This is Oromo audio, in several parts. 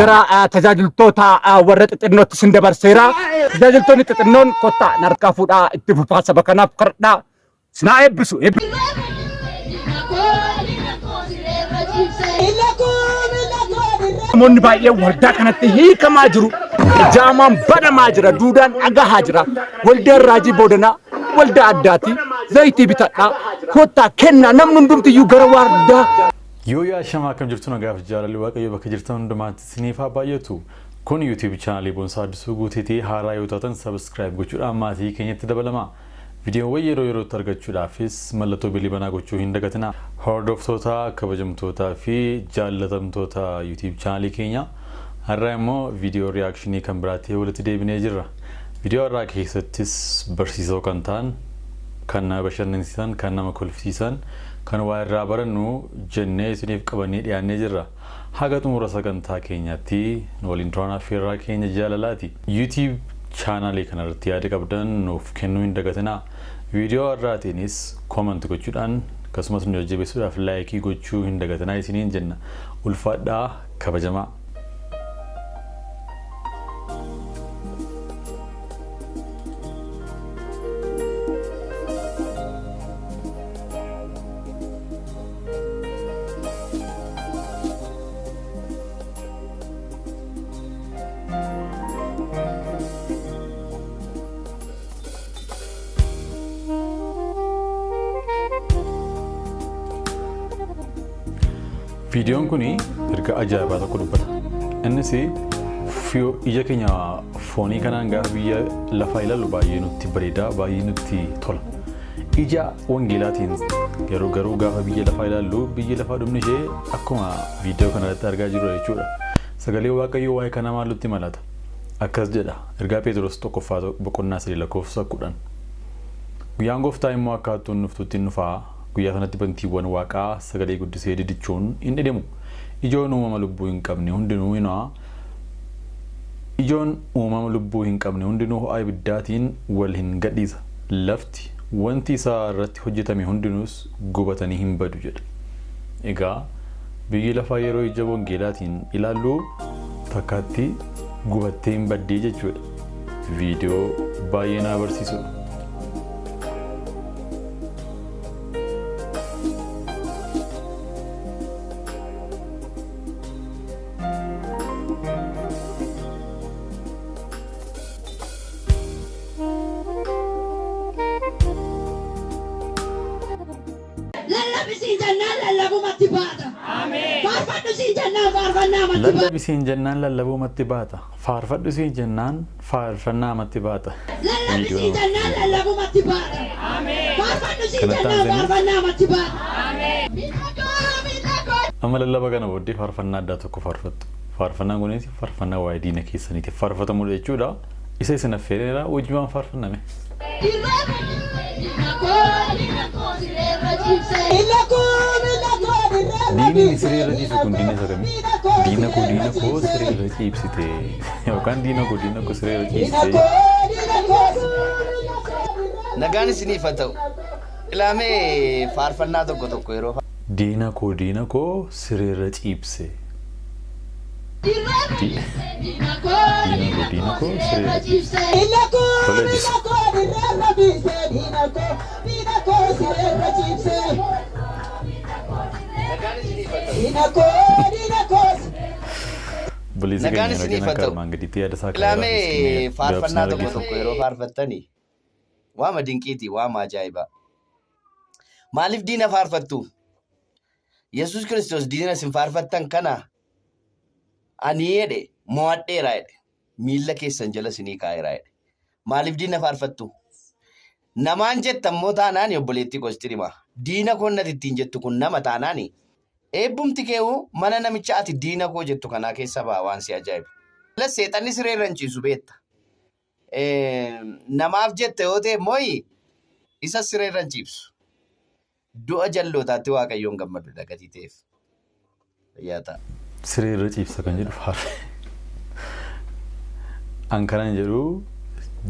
gara tajaajiltoota warra xixinnootti sin dabarseera. Tajaajiltoonni xixinnoon kottaa narkaa fuudhaa itti fufaa saba kanaaf kadhadhaa. Sinaa eebbisu. Namoonni baay'een waldaa kanatti hiikamaa jiru. Jaamaan banamaa jira. Duudaan dhagahaa jira. Waldaan Raajii Boodanaa waldaa addaati. Zayitii bitadhaa. Kottaa kennaa namni hundumtiyyuu gara wardaa. Yoo shamaa kam jirtu nagaaf jaalalli waaqayyo bakka jirtan hundumaatti isiniif haa baay'atu. Kun YouTube channel Boonsaa Addisuu Guuteetii haaraa yoo taatan subscribe gochuudhaan maatii keenyatti dabalama. Viidiyoowwan yeroo argachuudhaafis mallattoo bilii banaa gochuu hin dagatinaa. Hordoftoota kabajamtootaa fi jaallatamtoota YouTube channel keenya har'a immoo viidiyoo reakshinii kan biraatti walitti deebinee jirra. Viidiyoo har'aa keessattis barsiisoo kan ta'an, kan nama bashannansiisan, kan nama kolfisiisan, kan waa irraa barannu jennee isiniif qabannee dhiyaannee jirra. Haga xumura sagantaa keenyaatti waliin turaan affeerraa keenya jaalalaati. YouTube channel kanarratti yaada qabdan nuuf kennuu hin dagatinaa. Viidiyoo har'aatiinis comment gochuudhaan akkasumas nu jajjabeessuudhaaf like gochuu hin dagatinaa isiniin jenna. Ulfaadhaa kabajamaa. Viidiyoon kuni erga ajaa'ibaa tokko dubbata. Innis ija keenya foonii kanaan gaafa biyya lafaa ilaalu baay'ee nutti bareeda, baay'ee nutti tola. Ija Wangeelaatiin garuu gaafa biyya lafaa ilaallu biyya lafaa dhumni ishee akkuma viidiyoo kanarratti argaa jirru jechuudha. Sagalee Waaqayyoo waa'ee kana maaltu malata? Akkas jedha. Ergaa Pheexroos tokkoffaa boqonnaa 3:10. Guyyaan Gooftaa immoo akka hattuun nuftuutti dhufaa. Guyyaa sanatti bantiiwwan Waaqaa sagalee guddisee didichuun hin dhedhemu. Ijoon uumama lubbuu hin qabne hundinuu ho'a ibiddaatiin wal hin gadhiisa. Lafti wanti isaa irratti hojjetame hundinuus gubatanii hin badu jedha. Egaa biyyi lafaa yeroo ija Wangeelaatiin ilaallu takkaatti gubattee hin baddee jechuudha. Viidiyoo baay'ee na barsiisudha. Lallabisiin jennaan lallabumatti baata. Faarfadhusiin jennaan faarfannaa matti baata. Lallabisiin jennaan lallabumatti baata. Faarfadhusiin jennaan faarfannaa matti baata. Amma lallaba kana booddee faarfannaa addaa tokko faarfattu. Faarfannaan kunis faarfannaa waa'ee diina keessaniitiif faarfatamudha jechuudha. Isa isin affeereera wajjumaan faarfanname. Diinni siree ciibsu kun diina isa kamii? Diina koo siree ciibsite yookaan diina koo siree ciibsite. Nagaan isiniif haa ta'u. Ilaamee faarfannaa tokko yeroo diina koo siree ciibse. Diina koo siree ciibse. Nagaan isiniif haa ta'u. Ilaamee faarfannaa tokko yeroo faarfattanii waama dinqiiti, waama ajaa'ibaa. Maaliif diina faarfattu? Yesuus Kiristoos diina isin faarfattan kana ani jedhe mo'adheera jedhe. Miilla keessan jala isinii kaa'eera jedhe. Maaliif diina faarfattu? Namaan jettan moo taanaan obboleettii gosti dhima. Diina koo natti ittiin jettu kun nama taanaani. Eebbumti keewuu mana namicha ati diina koo jettu kanaa keessa ba'a waan si ajaa'ibu. Seexanni siree irra hin ciisu beekta. Namaaf jette yoo ta'e mooyi isa siree irra hin ciibsu. Du'a jallootaatti Waaqayyoon gammadu gatii ta'eef. Yaata. Siree irra ciibsa kan jedhu faarfe. An kanan jedhu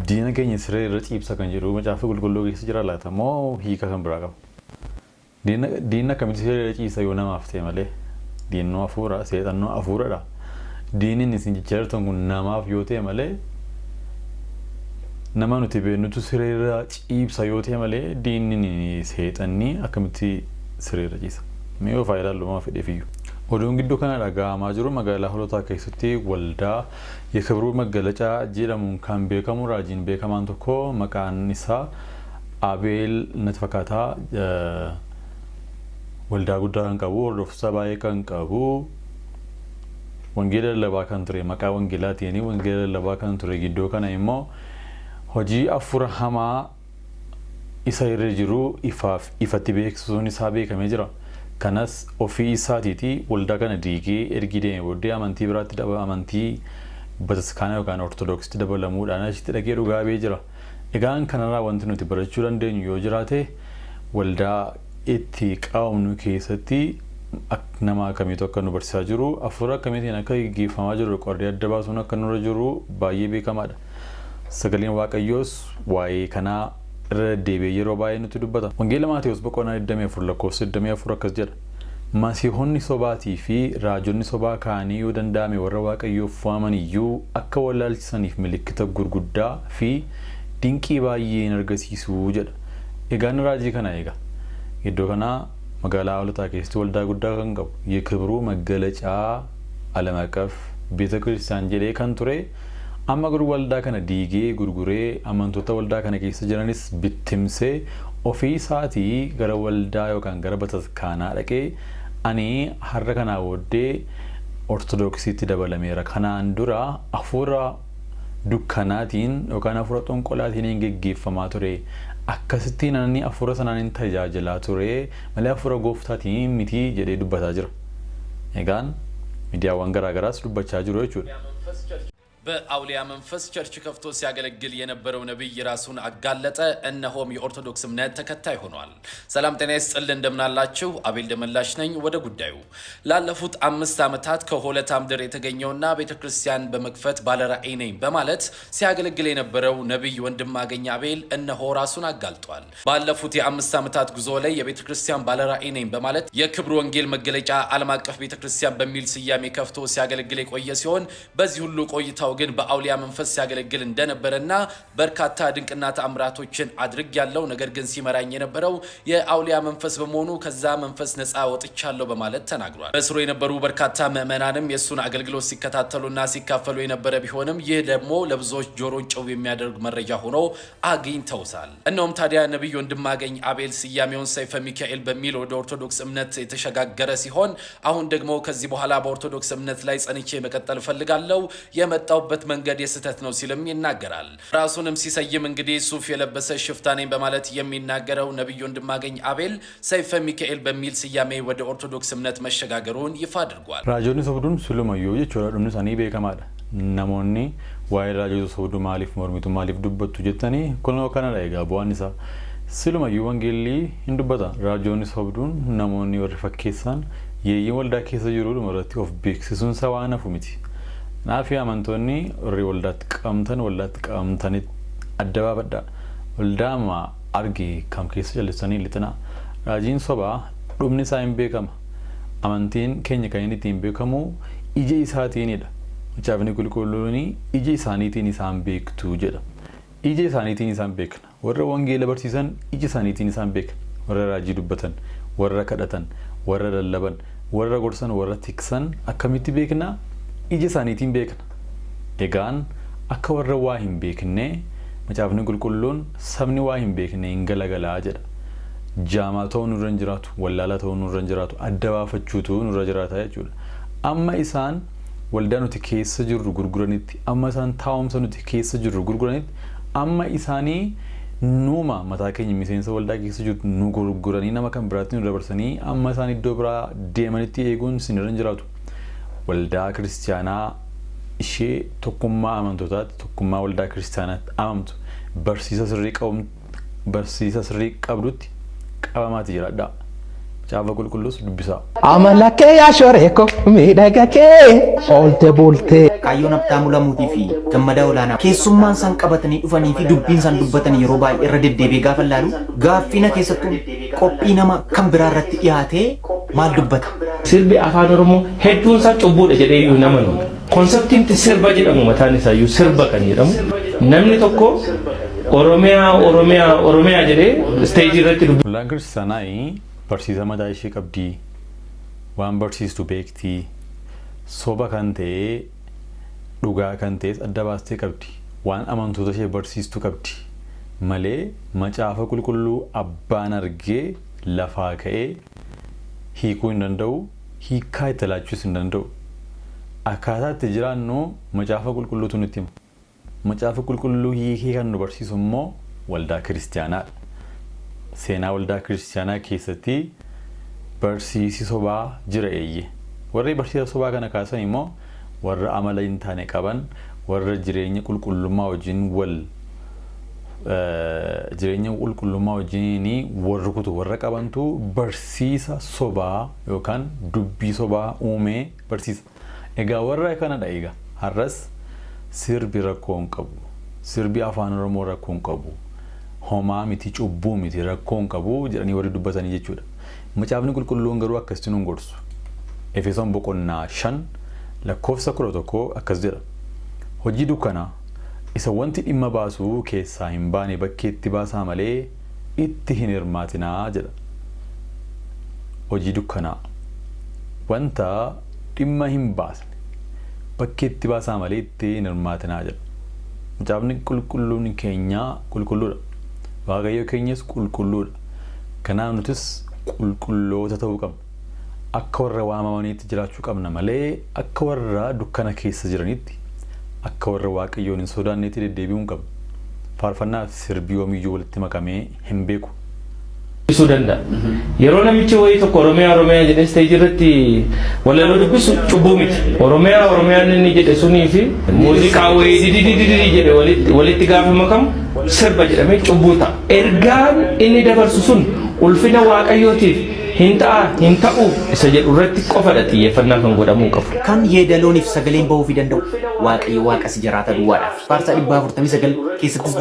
diina keenya siree irra ciibsa kan jedhu macaafa qulqulluu keessa jira laata moo hiika kan biraa qaba? Diina akkamitti siree irra ciisa yoo namaaf ta'e malee diinoo hafuura seexannoo hafuuradha. diiniin isin jechartan kun namaaf yoo ta'e malee nama nuti beenutu sireera ciibsa yoo ta'e malee diiniin seexanni akkamitti sireera ciisa mee of ilaallumaa fedheefiyyu oduun gidduu kana dhaga'amaa jiru magaalaa holotaa keessatti waldaa የክብሩ መገለጫ jedhamuun kan beekamu raajiin beekamaan tokko maqaan isaa አቤል ነትፈካታ waldaa guddaa kan qabu hordoftoota baay'ee kan qabu wangeela lallabaa kan ture maqaa wangeelaatiin wangeela lallabaa kan ture gidduu kana immoo hojii afura hamaa isa irra jiru ifatti beeksisuun isaa beekamee jira kanas ofii isaatiiti waldaa kana diigee ergi deemee booddee amantii biraatti amantii Bataskaana yookaan Ortodooksii dabalamuudhaan achitti dhaqee dhugaa ba'ee jira. Egaan kanarraa wanti nuti barachuu dandeenyu yoo jiraate waldaa itti qaamnu keessatti nama akkamiitu akka nu barsiisaa jiru afura akkamiitiin akka gaggeeffamaa jiru qorree adda baasuun akka nurra jiru baay'ee beekamaadha. Sagaleen Waaqayyoos waa'ee kanaa irra deebi'ee yeroo baay'ee nutti dubbata. Wangeela Maatewos boqonnaa 24 lakkoofsa 24 akkas jedha. Masiihonni sobaatii fi raajonni sobaa kaanii yoo danda'ame warra Waaqayyoof waaman iyyuu akka wallaalchisaniif milikkita gurguddaa fi dinqii baay'een argisiisuu jedha. Egaan raajii kana eega. Iddoo kana magaalaa holotaa keessatti waldaa guddaa kan qabu የክብሩ መገለጫ ዓለም አቀፍ ቤተክርስቲያን jedhee kan ture amma garuu waldaa kana diigee gurguree amantoota waldaa kana keessa jiranis bittimsee ofii isaatii gara waldaa yookaan gara bataskaanaa dhaqee ani har'a kana booddee ortodoksiitti dabalameera kanaan dura afura dukkanaatiin yookaan afura xonqolaatiin geggeeffamaa ture akkasittiin ani afura sanaan tajaajilaa ture malee afura gooftaatiin miti jedhee dubbataa jira. Egaan miidiyaawwan garaagaraas dubbachaa jiru jechuudha. በአውሊያ መንፈስ ቸርች ከፍቶ ሲያገለግል የነበረው ነብይ ራሱን አጋለጠ። እነሆም የኦርቶዶክስ እምነት ተከታይ ሆኗል። ሰላም ጤና ይስጥልን እንደምናላችሁ አቤል ደመላሽ ነኝ። ወደ ጉዳዩ ላለፉት 5 ዓመታት ከሆለታ ምድር የተገኘውና ቤተክርስቲያን በመክፈት ባለራዕይ ነኝ በማለት ሲያገለግል የነበረው ነብይ ወንድማገኝ አቤል እነሆ ራሱን አጋልጧል። ባለፉት የ5 ዓመታት ጉዞ ላይ የቤተክርስቲያን ባለራዕይ ነኝ በማለት የክብሩ ወንጌል መገለጫ ዓለም አቀፍ ቤተክርስቲያን በሚል ስያሜ ከፍቶ ሲያገለግል የቆየ ሲሆን በዚህ ሁሉ ቆይታው ግን በአውሊያ መንፈስ ሲያገለግል እንደነበረና በርካታ ድንቅና ተአምራቶችን አድርግ ያለው ነገር ግን ሲመራኝ የነበረው የአውሊያ መንፈስ በመሆኑ ከዛ መንፈስ ነፃ ወጥቻለሁ በማለት ተናግሯል። በስሩ የነበሩ በርካታ ምዕመናንም የሱን አገልግሎት ሲከታተሉና ሲካፈሉ የነበረ ቢሆንም ይህ ደግሞ ለብዙዎች ጆሮን ጨው የሚያደርግ መረጃ ሆኖ አግኝተውታል። እነሆም ታዲያ ነብይ ወንድማገኝ አቤል ስያሜውን ሰይፈ ሚካኤል በሚል ወደ ኦርቶዶክስ እምነት የተሸጋገረ ሲሆን አሁን ደግሞ ከዚህ በኋላ በኦርቶዶክስ እምነት ላይ ጸንቼ መቀጠል ፈልጋለሁ የመጣው በት መንገድ የስተት ነው ሲልም ይናገራል። ራሱንም ሲሰይም እንግዲህ ሱፍ የለበሰ ሽፍታ ነኝ በማለት የሚናገረው ነብይ ወንድማገኝ አቤል ሰይፈ ሚካኤል በሚል ስያሜ ወደ ኦርቶዶክስ እምነት መሸጋገሩን ይፋ አድርጓል። ራጆኒ ሶብዱን ሱሉማዮ የቾራዱን ሳኒ ቤከማዳ ነሞኒ ዋይ ራጆ ሶብዱ ማሊፍ ሞርሚቱ ማሊፍ ዱበቱ ጀተኒ ኮኖ ካናዳ ይጋቦዋንሳ ሱሉማዮ ወንጌሊ እንዱበታ ራጆኒ ሶብዱን ነሞኒ ወርፈኬሳን የየወልዳ ኬሰ ጅሩ መረቲ ኦፍ ቤክሲሱን ሰዋና ፉሚቲ ናፊ አመንቶኒ ሪ ወልዳት ቀምተን አደባበዳ ወልዳማ አርጊ ከም ኬስ ጀልሰኒ ሊጥና ራጂን ሶባ ዱምኒ ሳይን ቤከማ አመንቲን ኬኛ ካይኒቲን ቤከሙ ኢጄ ኢሳቲን ይዳ ቻብኒ ኩልኩሉኒ ኢጄ ሳኒቲን ኢሳን ቤክቱ ጀዳ ኢጄ ሳኒቲን ኢሳን ቤክና ወረ ወንጌል በርሲሰን ኢጄ ሳኒቲን ኢሳን ቤክ ወረ ራጂ ዱበተን ወረ ከደተን ወረ ለለበን ወረ ጎርሰን ወረ ቲክሰን አከሚቲ ቤክና ije saniitiin beekna. Egaan akka warra waa hin beekne macaafni qulqulluun sabni waa hin beekne hin galagalaa jedha. Jaamaa ta'uu nurra hin jiraatu, wallaalaa ta'uu nurra hin jiraatu, adda baafachuutu nurra jiraata jechuudha. Amma isaan waldaa nuti keessa jirru gurguranitti, amma isaan taa'umsa nuti keessa jirru gurguranitti, amma isaanii nuuma mataa keenya miseensa waldaa keessa jirtu nu gurguranii nama kan biraatti nu dabarsanii amma isaan iddoo biraa deemanitti eeguun sinirra hin jiraatu. waldaa kiristaanaa ishee tokkummaa amantotaatti tokkummaa waldaa kiristaanaatti amamtu barsiisa sirrii qabdutti qabamaati jiraadha. Caafa qulqulluus dubbisaa. Amalakee yaashoreeko miidhagakee oolte bultee. Kaayyoon abdaamuu lamuutii fi gammadaa olaanaa keessummaan san qabatanii dhufanii fi dubbiin san dubbatanii yeroo baay'ee irra deddeebi'ee gaafa laalu gaaffina keessattuu qophii nama kan biraa irratti dhiyaatee maal dubbata. Sirbi afaan Oromoo hedduun isaa cubbuudha jedhee iyyuu nama nuudha. konseptiin sirba jedhamu mataan isaayyuu sirba kan jedhamu namni tokko Oromiyaa jedhee stage irratti dubbisu. Waldaan Kiristaanaa barsiisa mataa ishee qabdi. Waan barsiistu beekti. Soba kan ta'e dhugaa kan ta'es adda baastee qabdi. Waan amantoota ishee barsiistu qabdi. Malee macaafa qulqulluu abbaan argee lafaa ka'ee hiikuu hin danda'u, hiikaa itti laachuus hin danda'u. Akkaataa itti jiraannu macaafa qulqulluutu nutti hima. Macaafa qulqulluu hiikee kan nu barsiisu immoo waldaa kiristaanaadha. Seenaa waldaa kiristaanaa keessatti barsiisi sobaa jira eeyye. Warri barsiisa sobaa kana kaasan immoo warra amala hin taane qaban, warra jireenya qulqullummaa wajjin warra kutu warra qabantu barsiisa sobaa yookaan dubbii sobaa uumee barsiisa. Egaa warra kanadha egaa har'as sirbi rakkoo hin qabu. Sirbi afaan Oromoo rakkoo hin qabu. Homaa miti cubbuu miti rakkoo hin qabu jedhanii warri dubbatanii jechuudha. Macaafni qulqulluun garuu akkasitti nun gorsu. Efesoon boqonnaa 5 lakkoofsa 11 akkas jedha. Hojii dukkanaa isa wanti dhimma baasuu keessaa hin baane bakkeetti baasaa malee itti hin hirmaatinaa jedha. Hojii dukkanaa wanta dhimma hin baasne bakkeetti baasaa malee itti hin hirmaatinaa jedha. Macaafni qulqulluun keenya qulqulluudha. Waaqayyo keenyas qulqulluudha. Kanaaf nutis qulqulloota ta'uu qabna. Akka warra waamamaniitti jiraachuu qabna malee akka warra dukkana keessa jiranitti akka warra waaqayyoon hin sodaanneetti deddeebi'uu hin qabnu. Faarfannaa fi sirbii yoomiyyuu walitti makamee hin beeku. Ibsuu danda'a. Yeroo namichi wayii tokko Oromiyaa jedhee stage irratti walaloo dubbisu cubbuu miti. Oromiyaa inni jedhe sunii fi muuziqaa wayii didididididi jedhe walitti gaafa makamu sirba jedhamee cubbuu ta'a. Ergaan inni dabarsu sun ulfina waaqayyootiif hin ta'u isa jedhu irratti qofadha xiyyeeffannaa kan godhamuu qabu. Kan yeedalooniif sagaleen bahuu fi danda'u waaqayyo waaqas jiraata duwwaadhaaf. Faarsaa 449 keessattis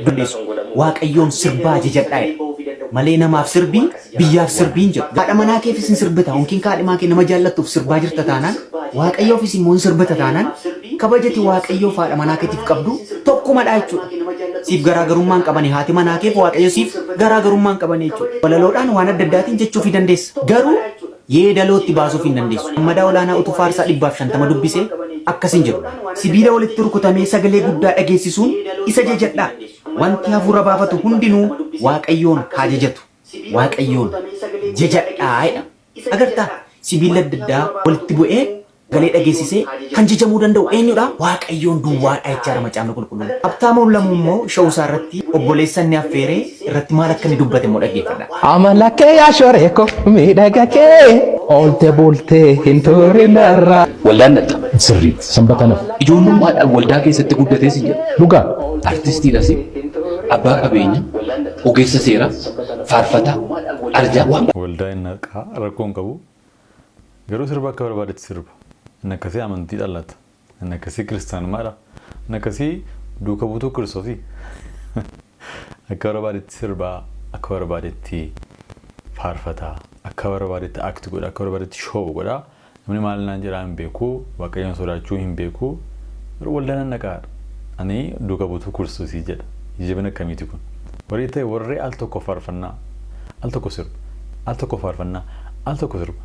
dandeessu. Waaqayyoon sirbaa jajadhaa malee namaaf sirbii biyyaaf sirbiin jiru. Haadha manaa keefis hin sirbita yookiin kaadhimaa kee nama jaallattuuf sirbaa jirta taanaan waaqayyoofis immoo hin sirbita taanaan kabajati waaqayyoof haadha manaa keetiif qabdu tokkumadha jechuudha. Siif garaagarummaan qabani haati manaa keef waaqayyo siif garaagarummaan qabani jechuudha. Walaloodhaan waan adda addaatiin jechuuf hin dandeessa. Garuu yeedalootti baasuuf hin dandeessu. Madaa olaanaa utuu faarsaa 150 dubbisee akkasin jedhu. Sibiila walitti rukutamee sagalee guddaa dhageessisuun isa jajadhaa. Wanti hafuura baafatu hundinuu waaqayyoon haa jajatu. Waaqayyoon jajadhaa jedha. Agartaa sibiila adda addaa walitti bu'ee galee dhageessisee kan jajamuu danda'u eenyudha? Waaqayyoon duwwaadha jechaadha macaafni qulqulluun. Abtaamoon lamuu immoo shawusaa irratti obboleessa inni affeeree irratti maal akka inni dubbate immoo dhaggeeffadha. Amala kee yaa shoreeko miidhaga kee oolte bultee hin turinarra. Waldaan dhaqa. Sirriitti sanbata nafu. Ijoollummaadhaan waldaa keessatti guddatee si jedha. Dhugaa. Artistiidhas abbaa qabeenya ogeessa seeraa faarfataa arjaa waan. Waldaa inni rakkoo hin qabu. Garuu sirba akka barbaadetti sirba. Inni akkasii amantii dhallata. Inni akkasii kiristaanummaadha. Inni akkasii duuka buutuu kiristoosii. Akka barbaadetti sirbaa, akka barbaadetti faarfataa, akka barbaadetti akti godha, akka barbaadetti shoobu godha. Namni maal naan jedhaa hin beeku, waaqayyoon sodaachuu hin beeku. Garuu waldaan naqaadha. Ani duuka buutuu kiristoosii jedha. Jabina akkamiiti kun? Warri ta'e warri al tokko faarfannaa, al tokko sirba, al tokko faarfannaa, al tokko sirba.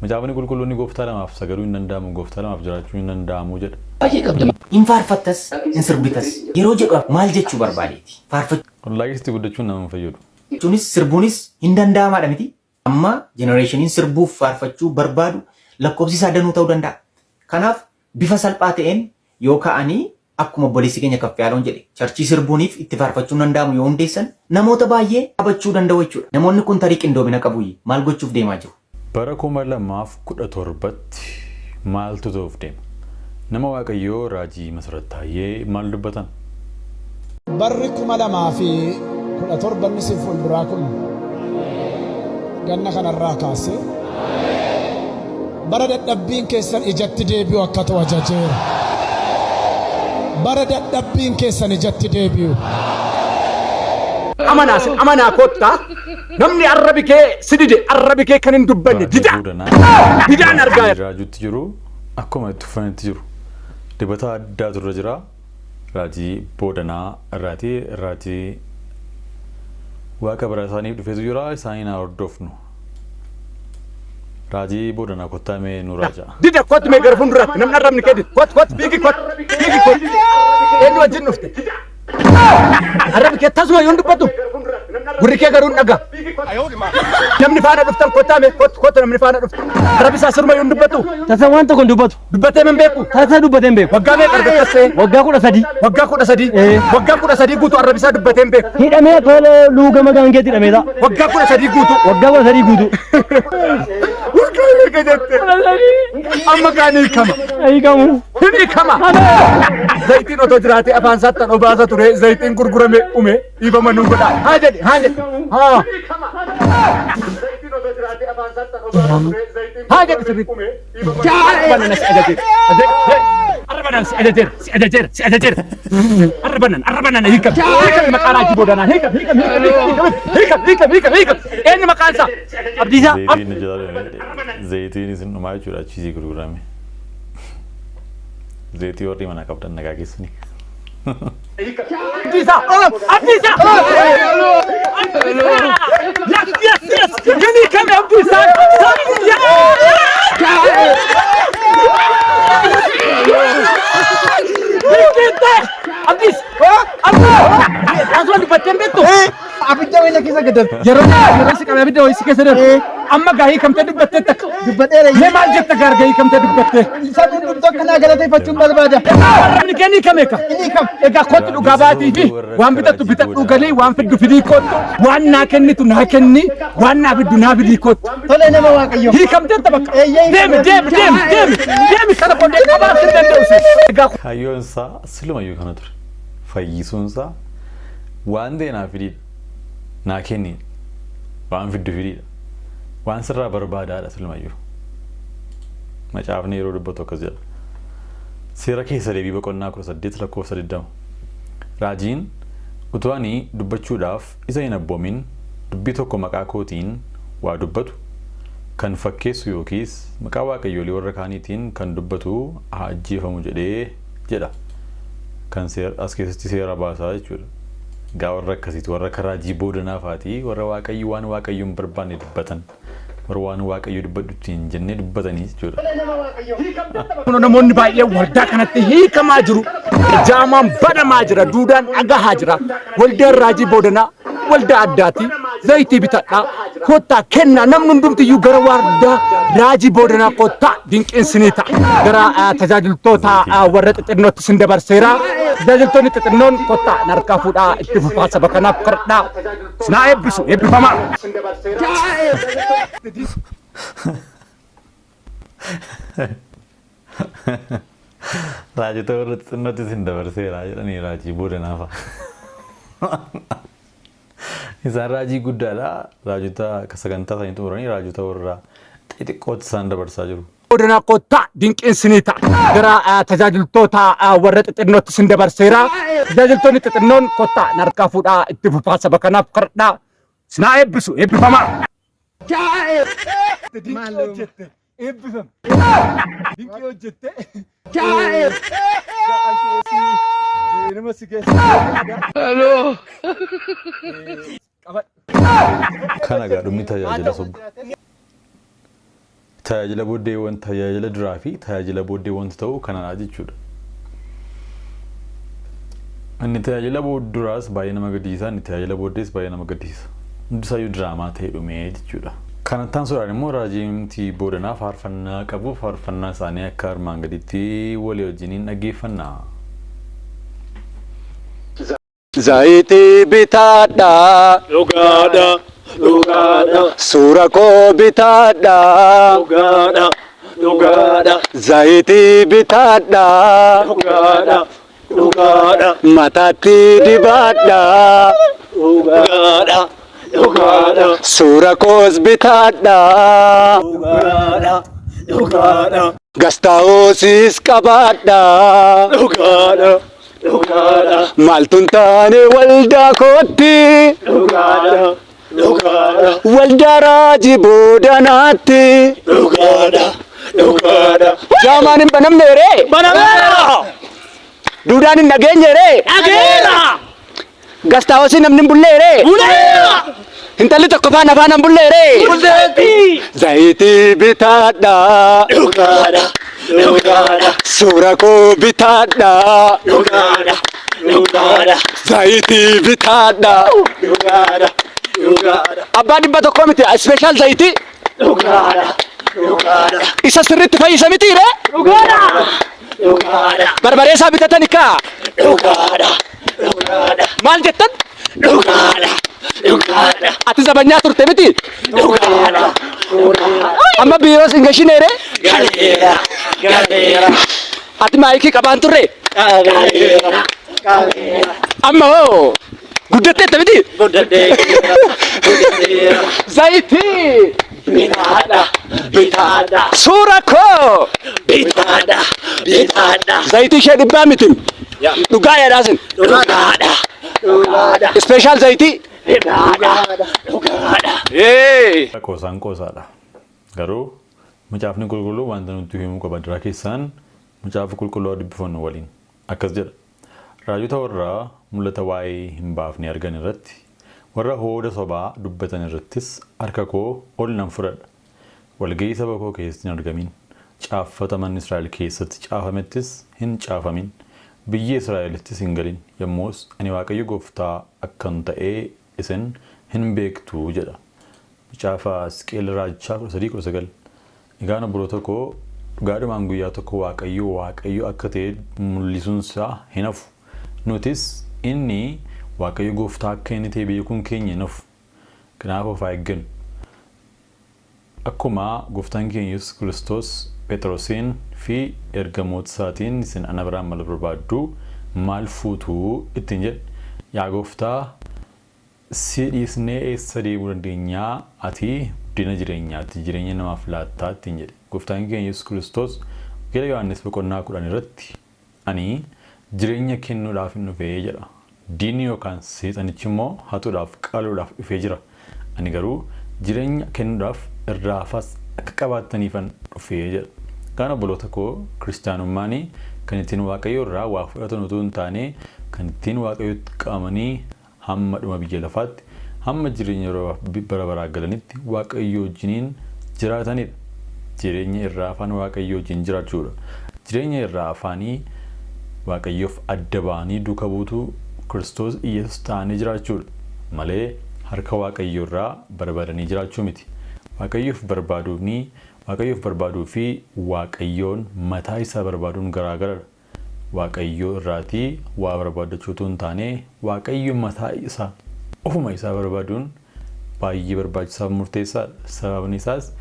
Macaafni qulqulluun gooftaa lamaaf sagaduu hin danda'amu, gooftaa lamaaf jiraachuu hin danda'amu jedha. Baay'ee qabda. Hin faarfattas, hin sirbitas. Yeroo jedhu maal jechuu barbaadeeti? Faarfachuu. Wallaahi itti guddachuun nama fayyadu. Jechuunis sirbuunis hin danda'amaadha miti. Amma jenereeshiniin sirbuuf faarfachuu barbaadu lakkoofsi isaa danuu ta'uu danda'a. Kanaaf bifa salphaa ta'een yoo ka'anii akkuma obboleessi keenya Kaffaaloon jedhe charchii sirbuuniif itti faarfachuun danda'amu yoo hundeessan namoota baay'ee qabachuu danda'u jechuudha. Namoonni kun tarii qindoomina qabu maal gochuuf deemaa jiru? Bara 2017tti maaltu ta'uuf deema? Nama Waaqayyoo raajii meseret maal dubbatan? Barri 2017 inni si fuulduraa kun ganna kanarraa kaasee bara dadhabbiin keessan ijatti deebi'u akka ta'u ajajeera. Bara dadhabbiin keessan ijatti deebi'u. Amanaa kottaa namni arrabi kee sidide arrabi kee kan hin dubbanne didaan argaa jiraajutti jiru akkuma itti uffannetti jiru dibata addaa turre jira. Raajii Boodanaa Raajii waaqa bara isaaniif dhufeetu jira. Isaaniin haa hordofnu. Raajii Boodanaa kottaa mee nu raajaa. Dida kot mee gara fuulduratti namni arrabni kee kot biigi kot eenyu wajjin dhufte. Arrabni kee tasuma yoo dubbatu gurri kee garuu dhaga. Namni faana dhuftan kottaa mee kot namni faana dhufte. Arrabi isaa sirma yoo dubbatu. Tasa waan tokko dubbatu. Dubbatee min beeku. Tasa dubbatee hin beeku. Waggaa meeqa argattee? Waggaa 13. Waggaa 13. Waggaa 13 guutuu arrabi isaa dubbatee hin beeku. Hidhamee tola luugama gaangeetti hidhameedha. Waggaa 13 guutuu. Waggaa 13 guutuu. Amma kaanii kama. Hiikamu. Hiikama. Zayitiin otoo jiraatee afaan saattan obaasa ture zayitiin gurgurame ume dhiifama nu godha. Haa jedhi. Haa jedhi sirriitti. Arrabanan si ajajeera. Arrabanan si ajajeera. Arrabanan hiikam. Hiikam maqaa Raajii Boodanaa hiikam. Eenyu maqaan isaa? Abdiisaa. Zayitiin isin dhumaa jechuudha achiisii gurgurame. Zayitii warri mana qabdan nagaa keessanii. Abdiisaa. Yes. Ganii kame Abdiisaa. Abdiis. Asuma dubbattee hin beektu. Abidda wayii keessa gadan. Yeroo si qabee abidda wayii si keessa darbe. Amma gaahii kamtee dubbattee takka. Dubbateera. Mee maal jetta gaahii kamtee dubbattee? Isa gurguddoo akkanaa galateeffachuun barbaada. Arrabni kee ni kame ka. Egaa kottu dhugaa baatii fi waan bitattu bitadhu galii waan fiddu fidii kottu waan naa kennitu naa kenni waan naa fiddu naa fidii kottu. Tole nama waaqayyo. Hiikamtee tapha. Deemi kana qondee qabaa sin danda'u. Hayyoon isaa silumayyuu kana ture. Fayyisuun isaa waan deenaa fidii naa kenni waan fiddu fidiidha. Waan sirraa barbaadaadha silumayyuu. Macaafni yeroo dubbatu akkas jedha. Seera keessa deebii boqonnaa 18 lakkoofsa 20. Raajiin utuu ani dubbachuudhaaf isa hin abboomin dubbii tokko maqaa kootiin waa dubbatu kan fakkeessu yookiis maqaa waaqayyoolii warra kaaniitiin kan dubbatu haa ajjeefamu jedhee jedha. Kan as keessatti seera baasaa jechuudha. Gaa warra akkasiiti warra Raajii Boodanaa faatii warra waaqayyo waan waaqayyoon barbaanne dubbatan warra waan waaqayyo dubbadhutti hin jennee dubbatanii jechuudha. Namoonni baay'een waldaa kanatti hiikamaa jiru. Jaamaan badamaa jira. Duudaan dhagahaa jira. Waldaan Raajii Boodanaa waldaa addaati. Zayitii bitadhaa. Kottaa kennaa namni hundumtiyyuu gara waldaa Raajii Boodanaa kottaa dinqiinsinii ta'a. Gara tajaajiltoota warra xixinnootti sin dabarseera. Tajaajiltoonni xixinnoon kottaa narkaa fuudhaa itti fufaa saba kanaaf kadhadhaa. Sinaa eebbisu eebbifamaa. Raajota warra xixinnootti sin dabarseera jedhanii Raajii Boodanaa fa'a. Isaan raajii guddaadha. Raajota sagantaa isaanii xumuranii raajota warra xixiqqootti isaan dabarsaa jiru. Boodanaa kottaa dinqiinsinii ta'a. Gara tajaajiltoota warra xixinnootti sin dabarseera. Tajaajiltoonni xixinnoon kottaa narkaa fuudhaa itti fufaa saba kanaaf kadhadhaa. Sinaa eebbisu eebbifamaa. Dinqii hojjette eebbifame. Dinqii hojjette. Nama si keessa. Kana gaa dhumni tajaajila sobba. Tajaajila booddeewwan tajaajila duraa fi tajaajila booddeewwan ta'uu kanadha jechuudha. Inni tajaajila duraas baay'ee nama gaddisiisa, inni tajaajila booddees baay'ee nama gaddisiisa. Hundisaayyuu diraamaa ta'ee dhumee jechuudha. Kanattaan suuraan immoo Raajii Boodanaa faarfannaa qabu. Faarfannaa isaanii akka armaan gaditti walii wajjiniin dhaggeeffannaa. Zayitii bitadhaa. Dhugaadha. Suura koo bitadhaa. Dhugaadha. Zayitii bitadhaa. Dhugaadha. Mataatti dibadhaa. Dhugaadha. Suura koos bitadhaa. Dhugaadha. Gastaa'oosis qabadhaa. Maaltuun taane waldaa kootti. Waldaa Raajii Boodanaatti. Jaamaan hin banamne ree. Duudaan hin dhageenye ree. Gastaawwasi namni hin bullee ree. Intalli tokko faana faana hin bullee ree. Zayitii bitaadhaa. Suura koo bitaadhaa. Zayitii bitaadhaa. Abbaa dhibba tokko miti special zayitii. Isa sirriitti fayyisa miti ree. Barbaree isaa bitatani kaa. Maal jettan? Ati zabanyaa turte miti? Amma biiroo sin gashinee ree? Ati maayikii qabaan turre? Amma hoo guddatteetta miti? Zayitii bitaadha. Suura koo bitaadha. Zayitii ishee dhibbaa miti. Dhugaa yaadaasin. Special zayitii. Qoosaan qoosaadha. Garuu macaafni qulqulluu wanta nuti himuu qaba dura keessaan macaafa qulqulluu dubbifannu waliin akkas jedha. Raajota warra mul'ata waa'ee hin baafne argan irratti warra hooda sobaa dubbatan irrattis harka koo ol nan fudhadha. Walgahii saba koo keessatti hin argamin. Caaffata manni Israa'el keessatti caafamettis hin caafamin. Biyya Israa'elittis hin galin. Yommus ani Waaqayyo Gooftaa akkan ta'ee isin hin beektu jedha. Macaafa Hisqeel raajichaa 13:9. Egaan obboloota koo dhugaadhumaan guyyaa tokko Waaqayyo akka ta'e mul'isuun isaa hin hafu. Nutis inni Waaqayyo Gooftaa akka inni ta'e beekuun keenya hin hafu. Kanaaf of eeggannu. Akkuma Gooftaan keenya Yesuus Kiristoos Phexrosiin fi ergamoota isaatiin isin ana biraan maal barbaaddu maal fuutuu ittiin jedhe. Yaa Gooftaa si dhiisnee eessa deemuu dandeenyaa ati guddina jireenyaati jireenya namaaf laattaa ittiin jedhe. Gooftaan keenya Yesuus Kiristoos Wangeela Yohaannis 10 irratti ani jireenya kennuudhaaf hin dhufee jedha. Diinni yookaan seexanichi immoo hatuudhaaf qaluudhaaf dhufee jira. Ani garuu jireenya kennuudhaaf irraafas akka qabaattaniifan dhufee jedha. Kana obboloota koo kiristaanummaan kan ittiin Waaqayyo irraa waa fudhatan utuu hin taane kan ittiin Waaqayyotti qabamanii hamma dhuma biyya lafaatti hamma jireenya bara baraa galanitti Waaqayyo wajjiniin jiraatanidha. Jireenya irraa afaan Waaqayyo wajjin jiraachuudha. Jireenya irraa afaanii Waaqayyoof adda ba'anii duuka buutuu Kiristoos Iyesuus ta'anii jiraachuudha. Malee harka Waaqayyo irraa barbaadanii jiraachuu miti. Waaqayyoof barbaaduu fi Waaqayyoon mataa isaa barbaaduun garaagaradha. Waaqayyo irraatii waa barbaadachuu utuu hin taane Waaqayyo mataa isaa ofuma isaa barbaaduun baay'ee barbaachisaa murteessaadha. Sababni isaas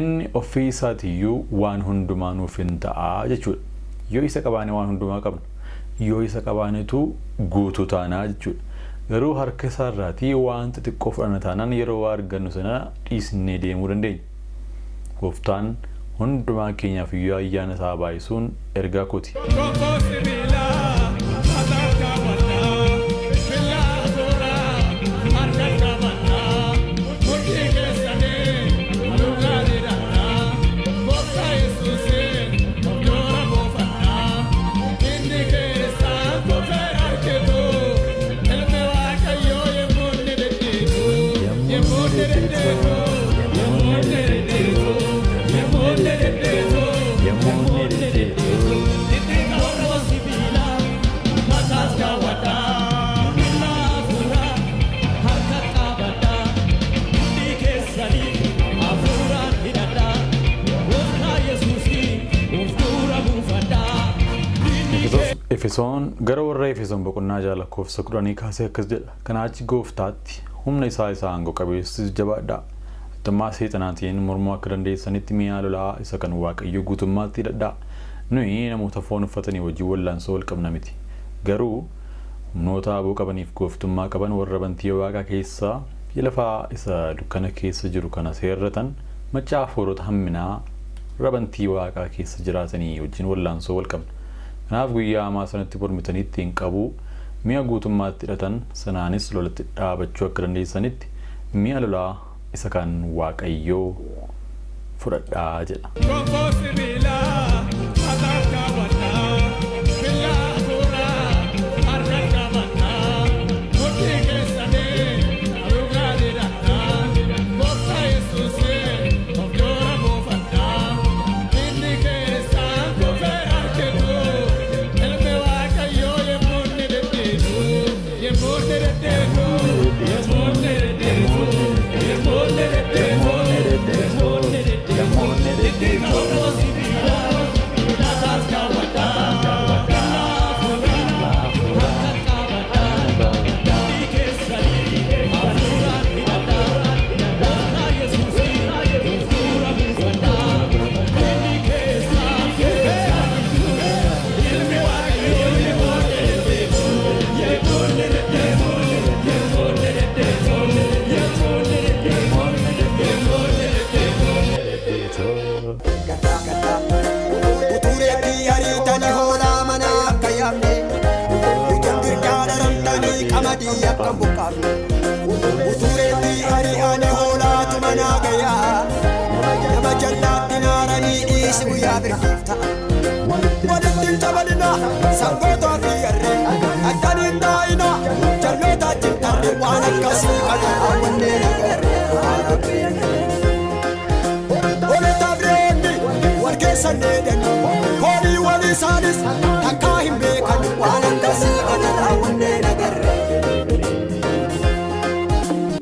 inni ofii isaatiiyyuu waan hundumaa nuuf hin ta'a jechuudha. Yoo isa qabaane waan hundumaa qabna. Yoo isa qabaanetu guutuu taanaa jechuudha. Garuu harka isaa irraatii waan xixiqqoo fudhanna taanaan yeroo waa argannu sana dhiisnee deemuu dandeenya. Gooftaan hundumaa keenyaaf iyyuu ayyaana isaa baay'isuun ergaa kooti. Efesoon gara warra Efesoon boqonnaa lakkoofsa 10 kaasee akkas jedha. Kanaa achi Gooftaatti humna isaa aangoo qabeessis jabaadhaa. Tammaa seexanaatiin mormuu akka dandeessanitti mi'a lolaa isa kan Waaqayyo guutummaatti hidhadhaa. Nuyi namoota foon uffatanii wajjin wallaansoo wal qabna miti. Garuu humnoota aboo qabaniif gooftummaa qaban warra bantii Waaqaa keessaa biyya lafaa isa dukkana keessa jiru kana seerratan machaa foorota hamminaa rabantii Waaqaa keessa jiraatanii wajjin wallaansoo wal qabna. Kanaaf guyyaa hamaa sanatti mormitanii ittiin qabu mi'a guutummaatti hidhatan sanaanis lolatti dhaabachuu akka dandeessanitti mi'a lolaa isa kan Waaqayyoo fudhadhaa jedha. amne Ujan birkana ramtani kamadi yakam bukam Uture bi ari ane hola tumana gaya Nama jannat dinarani isibu ya birkifta Wadatin tabadina sangota fi arre Akani daina jannota jintarre wana kasi kana awanne nagarre Ole tabreni warke saneden Holi wali sadis